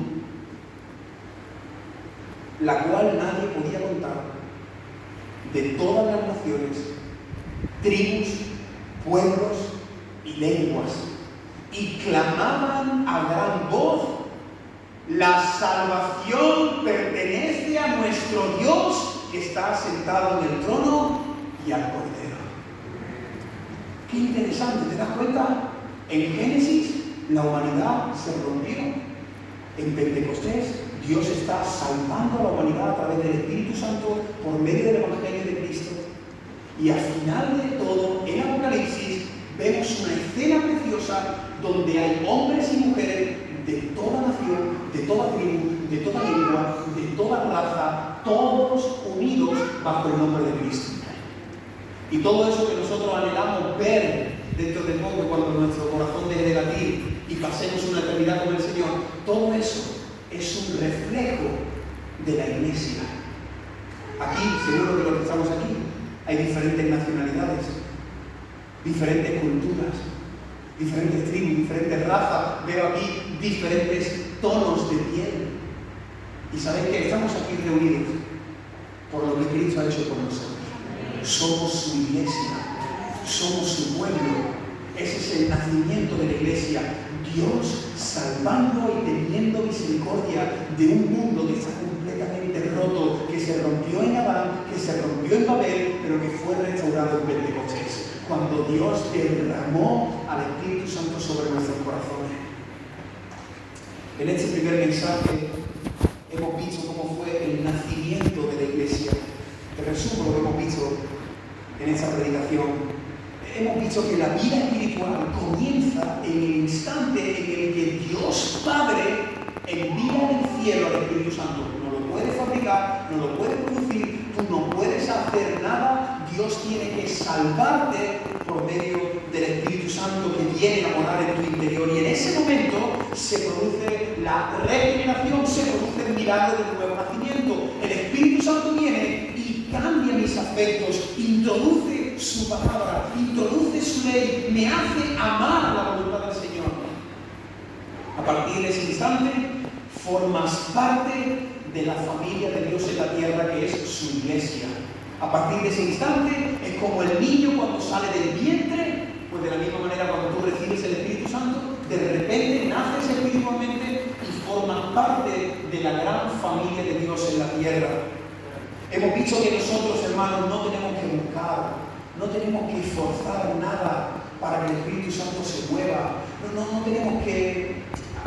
la cual nadie podía contar, de todas las naciones, tribus, pueblos y lenguas, y clamaban a gran voz: la salvación pertenece a nuestro Dios que está sentado en el trono y al Cordero. Qué interesante, ¿te das cuenta? En Génesis la humanidad se rompió. En Pentecostés Dios está salvando a la humanidad a través del Espíritu Santo por medio del Evangelio de Cristo. Y al final de todo, en Apocalipsis, vemos una escena preciosa donde hay hombres y mujeres de toda nación, de toda tribu, de toda lengua, de toda raza, todos unidos bajo el nombre de Cristo. Y todo eso que nosotros anhelamos ver dentro de poco, cuando nuestro corazón deje de latir y pasemos una eternidad con el Señor, todo eso es un reflejo de la iglesia. Aquí, seguro que los que estamos aquí, hay diferentes nacionalidades, diferentes culturas, diferentes tribus, diferentes razas. Veo aquí diferentes tonos de piel. Y sabéis que estamos aquí reunidos por lo que Cristo ha hecho por nosotros. Somos su iglesia, somos su pueblo. Ese es el nacimiento de la iglesia. Dios salvando y teniendo misericordia de un mundo que está completamente roto, que se rompió en Adán, que se rompió en Babel, pero que fue restaurado en Pentecostés, cuando Dios derramó al Espíritu Santo sobre nuestros corazones. En este primer mensaje hemos visto cómo fue el nacimiento de la iglesia. Te resumo lo que hemos visto en esta predicación. Hemos visto que la vida espiritual comienza en el instante en el que Dios Padre envía del cielo al Espíritu Santo. No lo puedes fabricar, no lo puedes producir, tú no puedes hacer nada. Dios tiene que salvarte por medio del Espíritu Santo que viene a morar en tu interior. Y en ese momento se produce la regeneración, se produce el milagro del nuevo nacimiento. El Espíritu Santo viene y cambia mis afectos, introduce su palabra, introduce su ley, me hace amar la voluntad del Señor. A partir de ese instante, formas parte de la familia de Dios en la tierra, que es su iglesia. A partir de ese instante, es como el niño cuando sale del vientre, pues de la misma manera cuando tú recibes el Espíritu Santo, de repente naces espiritualmente y formas parte de la gran familia de Dios en la tierra. Hemos visto que nosotros, hermanos, no tenemos que buscar, no tenemos que esforzar nada para que el Espíritu Santo se mueva. No tenemos que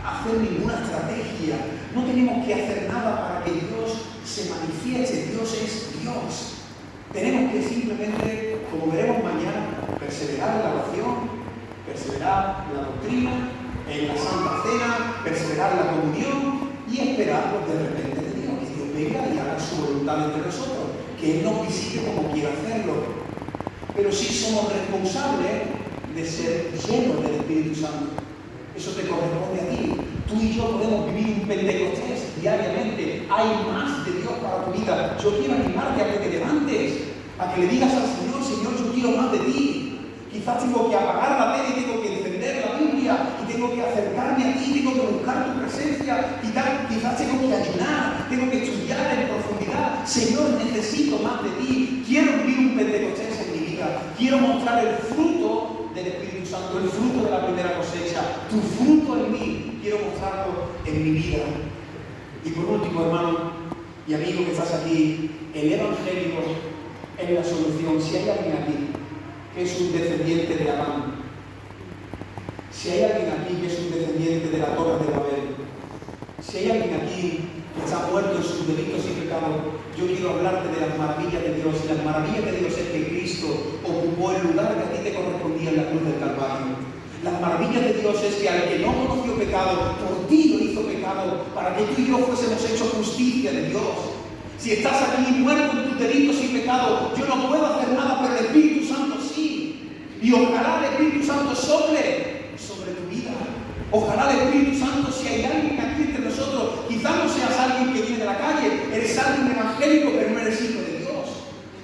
hacer ninguna estrategia. No tenemos que hacer nada para que Dios se manifieste. Dios es Dios. Tenemos que simplemente, como veremos mañana, perseverar en la oración, perseverar en la doctrina, en la Santa Cena, perseverar en la comunión y esperar de repente de Dios, que Dios venga y haga su voluntad entre nosotros, que Él nos visite como quiera hacerlo. Pero sí somos responsables de ser llenos del Espíritu Santo. Eso te corresponde a ti. Tú y yo podemos vivir un Pentecostés diariamente. Hay más de Dios para tu vida. Yo quiero animarte a que te levantes, a que le digas al Señor: Señor, yo quiero más de ti. Quizás tengo que apagar la tele y tengo que encender la Biblia y tengo que acercarme a ti, tengo que buscar tu presencia, quizás tengo que ayunar, tengo que estudiar en profundidad. Señor, necesito más de ti. Quiero vivir un Pentecostés en mi vida. Quiero mostrar el fruto del Espíritu Santo, el fruto de la primera cosecha, tu fruto en mí. Quiero mostrarlo en mi vida. Y por último, hermano y amigo que estás aquí, el Evangelio es la solución. Si hay alguien aquí que es un descendiente de Adán, si hay alguien aquí que es un descendiente de la Torre de Babel, si hay alguien aquí que está muerto en sus delitos y pecados, yo quiero hablarte de las maravillas de Dios. Y las maravillas de Dios es que Cristo ocupó el lugar que a ti te correspondía en la cruz del Calvario. Las maravillas de Dios es que al que no conoció pecado, por ti lo hizo pecado, para que tú y yo fuésemos hechos justicia de Dios. Si estás aquí muerto en tus delitos y pecados, yo no puedo hacer nada, pero el Espíritu Santo sí. Y ojalá el Espíritu Santo sople sobre tu vida. Ojalá el Espíritu Santo, si hay alguien aquí entre nosotros, quizás no seas alguien que viene de la calle, eres alguien evangélico, pero no eres hijo de Dios.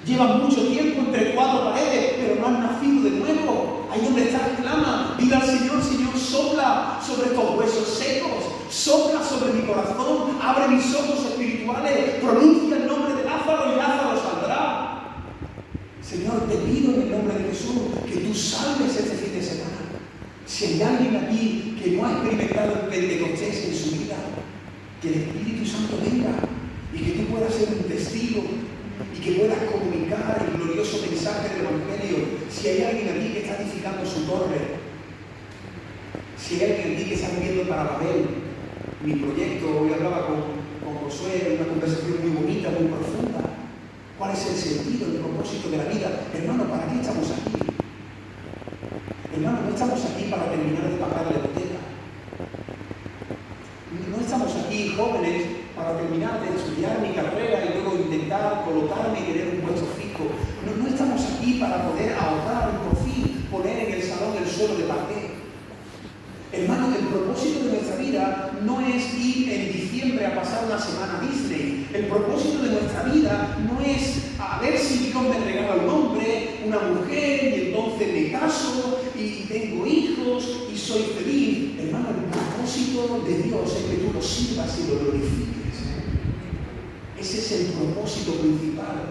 Llevas mucho tiempo entre cuatro paredes, pero no has nacido de nuevo. Ahí donde estás, clama, dile al Señor, Señor, sopla sobre estos huesos secos, sopla sobre mi corazón, abre mis ojos espirituales, pronuncia el nombre de Lázaro y Lázaro saldrá. Señor, te pido en el nombre de Jesús que tú salves este fin de semana. Si hay alguien aquí que no ha experimentado el Pentecostés en su vida, que el Espíritu Santo venga y que tú puedas ser un testigo y que puedas comunicar el glorioso mensaje del Evangelio. Si hay alguien aquí que está edificando su torre, si hay alguien aquí que está viviendo para Babel, mi proyecto, hoy hablaba con Josué, una conversación muy bonita, muy profunda. ¿Cuál es el sentido, el propósito de la vida? Hermano, ¿para qué estamos aquí? Hermano, no estamos aquí para terminar de pagar la hipoteca. No estamos aquí, jóvenes, para terminar de estudiar mi carrera y luego intentar colocarme y tener un puesto fijo. No estamos aquí para poder ahorrar y por fin poner en el salón el suelo de parquet. Hermano, el propósito de nuestra vida no es ir en diciembre a pasar una semana a Disney. El propósito de nuestra vida no es a ver si Dios me regala un hombre, una mujer, y entonces me caso y tengo hijos y soy feliz. Hermano, el propósito de Dios es que tú lo sirvas y lo glorifiques. Ese es el propósito principal.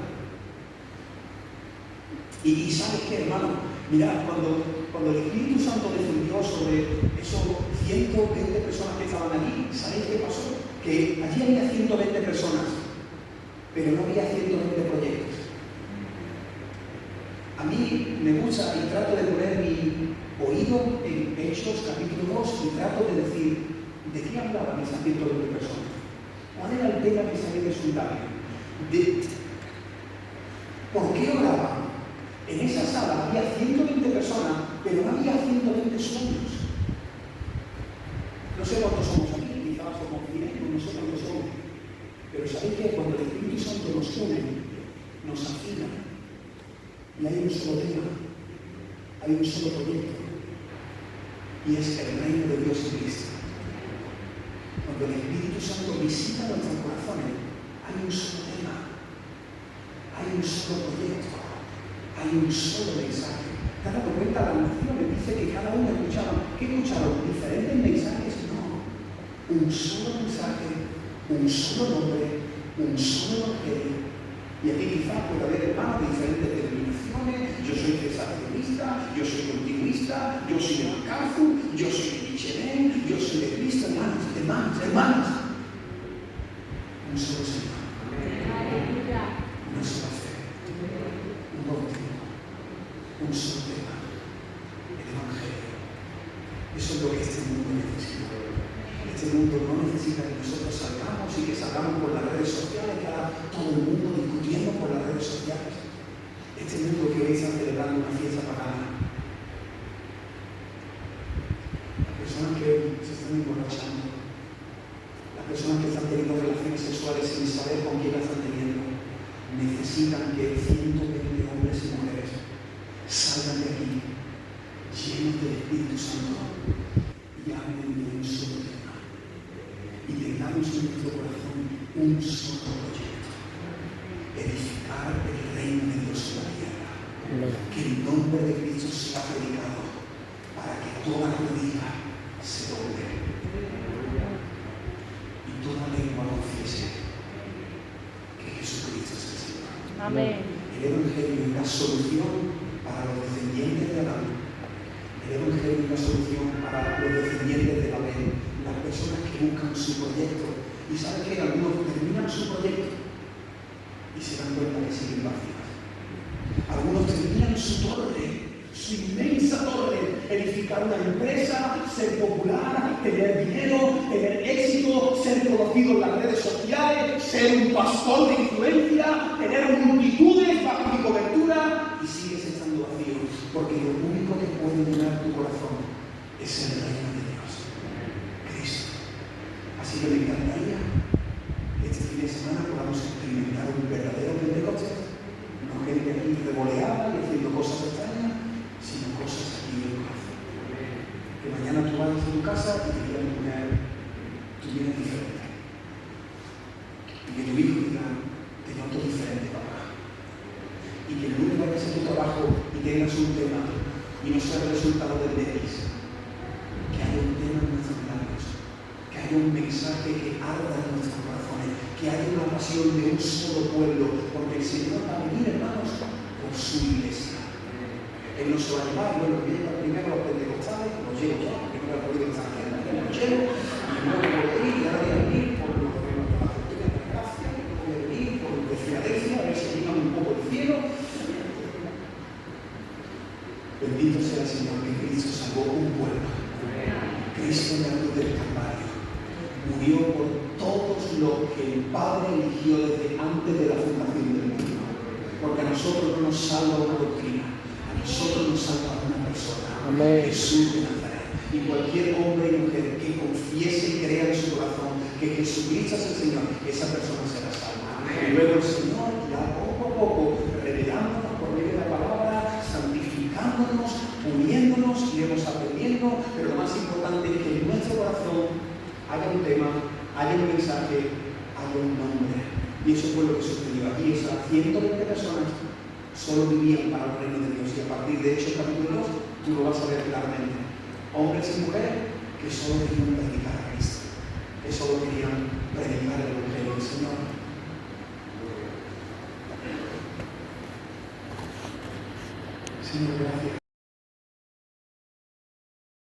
Y ¿sabes qué, hermano? Mirad, cuando el Espíritu Santo descendió sobre esos 120 personas que estaban allí, ¿sabéis qué pasó? Que allí había 120 personas, pero no había 120 proyectos. A mí me gusta y trato de poner mi oído en Hechos capítulo 2 y trato de decir, ¿de qué hablaban esas 120 personas? ¿Cuál era el tema que salía de su labio? ¿Por qué oraban? En esa sala había 120 personas, pero no había 120 sueños. No sé cuántos somos aquí, quizás somos 100, no sé cuántos somos. Pero sabéis que cuando el Espíritu Santo nos une, nos afina. Y hay un solo tema, hay un solo proyecto. Y es el reino de Dios en Cristo. Cuando el Espíritu Santo visita nuestros corazones, hay un solo tema, hay un solo proyecto. Hay un solo mensaje. ¿Te has dado cuenta? La nación me dice que cada uno escuchaba. ¿Qué escucharon? ¿Diferentes mensajes? No. Un solo mensaje, un solo nombre, un solo evangelio. Y aquí quizás puede haber hermanos de diferentes denominaciones. Yo soy cesacionista, yo soy continuista, yo soy de MacArthur, yo soy de Michelin, yo soy de Cristo. Hermanos. Un solo Señor. Una sola fe. Un bautismo. Un solo tema, el Evangelio. Eso es lo que este mundo necesita. Este mundo no necesita que nosotros salgamos y que salgamos por las redes sociales, que ahora todo el mundo discutiendo por las redes sociales. Este mundo que hoy está celebrando una fiesta pagana. Las personas que hoy se están emborrachando, las personas que están teniendo relaciones sexuales sin saber con quién las están teniendo, necesitan que 120 hombres y mujeres salgan de aquí llenos del Espíritu Santo y hablen de un solo tema y tengamos en nuestro corazón un solo proyecto: edificar el reino de Dios en la tierra. Que el nombre de Cristo sea predicado para que toda rodilla se doble y toda lengua confiese que Jesucristo es el Señor. Amén. El Evangelio es la solución para los descendientes de Adán. El Evangelio es la solución para los descendientes de Babel, las personas que buscan su proyecto. Y saben que algunos terminan su proyecto y se dan cuenta que siguen vacías. Algunos terminan su torre, su inmensa torre, edificar una empresa, ser popular, tener dinero, tener éxito, ser conocido en las redes sociales, ser un pastor de influencia, tener multitudes bajo mi cobertura, y sigues estando vacío, porque lo único que puede llenar tu corazón es el reino de Dios, Cristo. Así que me encantaría que este fin de semana podamos experimentar noto diferente, papá. Y que el lunes vayas a tu trabajo y tengas un tema y no sea el resultado del déficit. Que haya un tema en nuestros labios, que haya un mensaje que arda en nuestros corazones, que haya una pasión de un solo pueblo, porque el Señor va a venir, hermanos, por su iglesia. Él no se va a llevar, bueno, lleva primero los pentecostales, los llevo yo, porque no me he podido extranjera, los llevo, y luego voy a ir, y ahora voy a venir por lo que nos da la doctrina de la gracia, y luego voy a venir por lo de Filadelfia, a ver si llegan un poco el cielo. Bendito sea el Señor, que Cristo salvó un pueblo. Cristo en la cruz del Calvario murió por todos los que el Padre eligió desde antes de la fundación del mundo. Porque a nosotros no nos salva una doctrina, a nosotros nos salva una persona. Amén. Jesús de Nazaret. Y cualquier hombre y mujer que confiese y crea en su corazón que Jesucristo es el Señor, esa persona será salva. Amén. Y luego el Señor irá poco a poco revelándonos por medio de la palabra, santificándonos, uniéndonos, iremos aprendiendo, pero lo más importante es que en nuestro corazón haya un tema, haya un mensaje, haya un nombre. Y eso fue lo que sucedió aquí. Esas 120 personas solo vivían para el reino de Dios. Y a partir de Hechos capítulo 2, tú lo vas a ver claramente. Hombres y mujeres que solo querían predicar a Cristo, que solo querían predicar el Evangelio del Señor. Señor, gracias.